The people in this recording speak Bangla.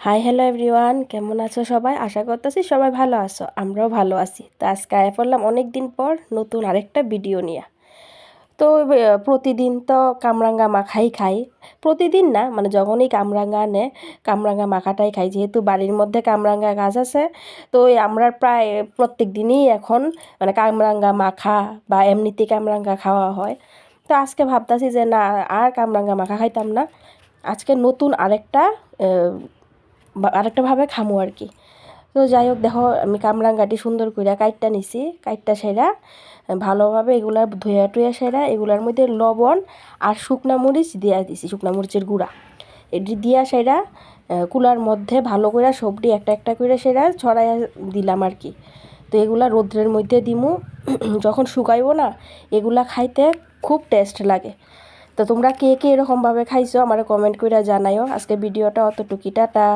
হাই হ্যালো এভরিওয়ান, কেমন আছো সবাই? আশা করতেছি সবাই ভালো আছো, আমরাও ভালো আছি। তো আজকে আয়া পড়লাম অনেক দিন পর নতুন আরেকটা ভিডিও নিয়ে। তো প্রতিদিন তো কামরাঙ্গা মাখাই খাই। প্রতিদিন না, মানে যখনই কামরাঙ্গা আনে কামরাঙ্গা মাখাটাই খাই, যেহেতু বাড়ির মধ্যে কামরাঙ্গা গাছ আছে। তো আমরা প্রায় প্রত্যেক দিনই এখন মানে কামরাঙ্গা মাখা বা এমনিতে কামরাঙ্গা খাওয়া হয়। তো আজকে ভাবতাছি যে না, আর কামরাঙ্গা মাখা খাইতাম না, আজকে নতুন আরেকটাভাবে খামু আর কি। তো যাই হোক, দেখো আমি কামরাঙ্গাটি সুন্দর করে কাইটটা নিছি। কাইটটা সেরা ভালোভাবে এগুলা ধুয়া টুয়া সেরা এগুলার মধ্যে লবণ আর শুকনা মরিচ দিয়া দিছি, শুকনা মরিচের গুঁড়া এটি দিয়া সেরা কুলার মধ্যে ভালো করে সবটি একটা একটা করে সেরা ছড়াইয়া দিলাম আর কি। তো এগুলা রোদ্রের মধ্যে দিমু যখন শুকাইব না, এগুলা খাইতে খুব টেস্ট লাগে। তো তোমরা কে কে এরকমভাবে খাইছো আমার কমেন্ট করে জানাইও। আজকে ভিডিওটা অতটুকুই, টাটা।